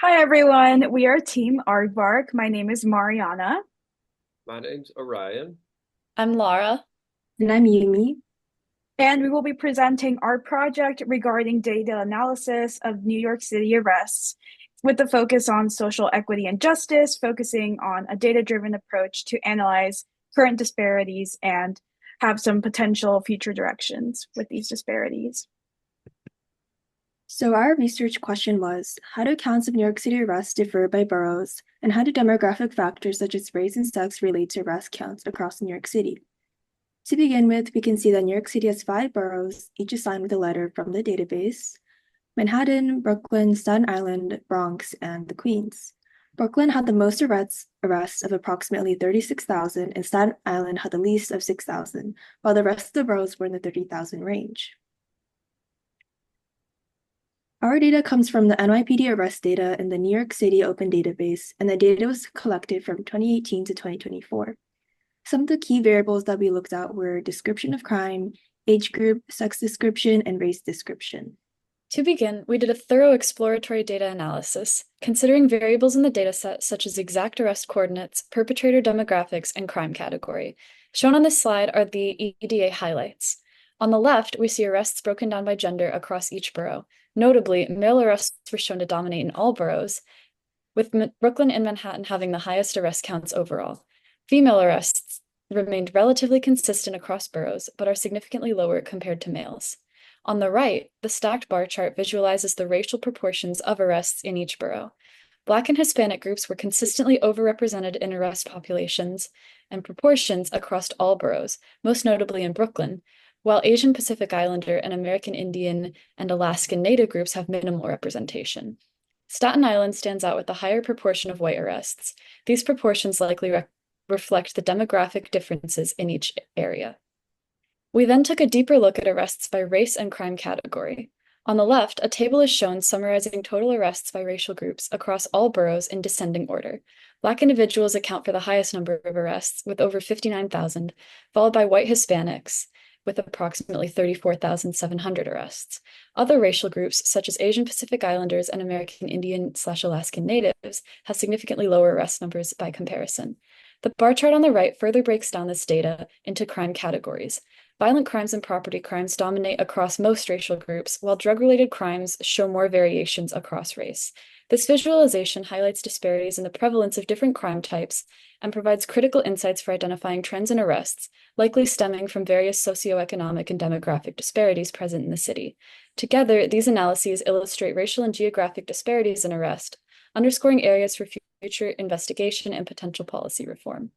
Hi everyone, we are Team Aardvark. My name is Mariana, My name's Orion. I'm Laura. And I'm Yumi. and we will be presenting our project regarding data analysis of New York City arrests with the focus on social equity and justice, focusing on a data-driven approach to analyze current disparities and have some potential future directions with these disparities. So our research question was, how do counts of New York City arrests differ by boroughs, and how do demographic factors such as race and sex relate to arrest counts across New York City? To begin with, we can see that New York City has 5 boroughs, each assigned with a letter from the database: Manhattan, Brooklyn, Staten Island, Bronx, and the Queens. Brooklyn had the most arrests of approximately 36,000, and Staten Island had the least of 6,000, while the rest of the boroughs were in the 30,000 range. Our data comes from the NYPD Arrest Data in the New York City Open Database, and the data was collected from 2018 to 2024. Some of the key variables that we looked at were description of crime, age group, sex description, and race description. To begin, we did a thorough exploratory data analysis, considering variables in the dataset such as exact arrest coordinates, perpetrator demographics, and crime category. Shown on this slide are the EDA highlights. On the left, we see arrests broken down by gender across each borough. Notably, male arrests were shown to dominate in all boroughs, with Brooklyn and Manhattan having the highest arrest counts overall. Female arrests remained relatively consistent across boroughs, but are significantly lower compared to males. On the right, the stacked bar chart visualizes the racial proportions of arrests in each borough. Black and Hispanic groups were consistently overrepresented in arrest populations and proportions across all boroughs, most notably in Brooklyn, while Asian Pacific Islander and American Indian and Alaskan Native groups have minimal representation. Staten Island stands out with a higher proportion of white arrests. These proportions likely reflect the demographic differences in each area. We then took a deeper look at arrests by race and crime category. On the left, a table is shown summarizing total arrests by racial groups across all boroughs in descending order. Black individuals account for the highest number of arrests, with over 59,000, followed by white Hispanics, with approximately 34,700 arrests. Other racial groups, such as Asian Pacific Islanders and American Indian/Alaskan Natives, have significantly lower arrest numbers by comparison. The bar chart on the right further breaks down this data into crime categories. Violent crimes and property crimes dominate across most racial groups, while drug-related crimes show more variations across race. This visualization highlights disparities in the prevalence of different crime types and provides critical insights for identifying trends in arrests, likely stemming from various socioeconomic and demographic disparities present in the city. Together, these analyses illustrate racial and geographic disparities in arrest, underscoring areas for future investigation and potential policy reform.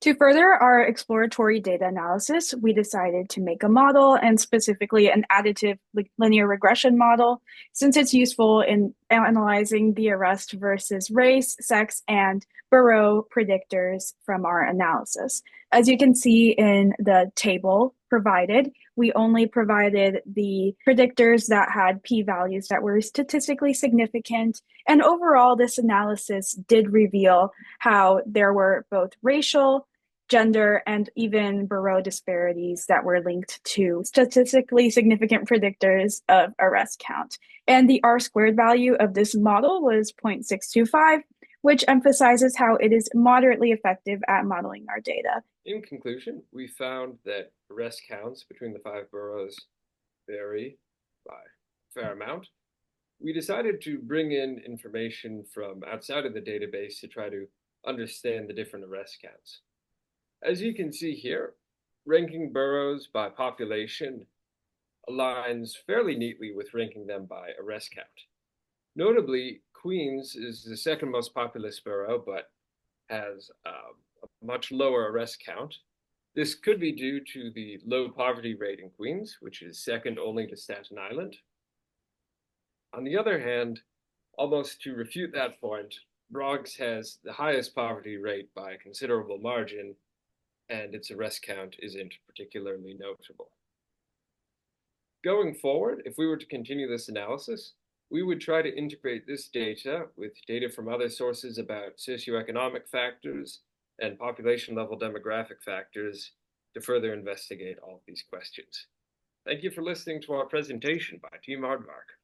To further our exploratory data analysis, we decided to make a model, and specifically an additive linear regression model, since it's useful in analyzing the arrest versus race, sex, and borough predictors from our analysis. As you can see in the table provided, we only provided the predictors that had p-values that were statistically significant. And overall, this analysis did reveal how there were both racial, gender, and even borough disparities that were linked to statistically significant predictors of arrest count. And the R-squared value of this model was 0.625, which emphasizes how it is moderately effective at modeling our data. In conclusion, we found that arrest counts between the 5 boroughs vary by a fair amount. We decided to bring in information from outside of the database to try to understand the different arrest counts. As you can see here, ranking boroughs by population aligns fairly neatly with ranking them by arrest count. Notably, Queens is the second most populous borough, but has a much lower arrest count. This could be due to the low poverty rate in Queens, which is second only to Staten Island. On the other hand, almost to refute that point, Bronx has the highest poverty rate by a considerable margin, and its arrest count isn't particularly notable. Going forward, if we were to continue this analysis, we would try to integrate this data with data from other sources about socioeconomic factors and population-level demographic factors to further investigate all of these questions. Thank you for listening to our presentation by Team Aardvark.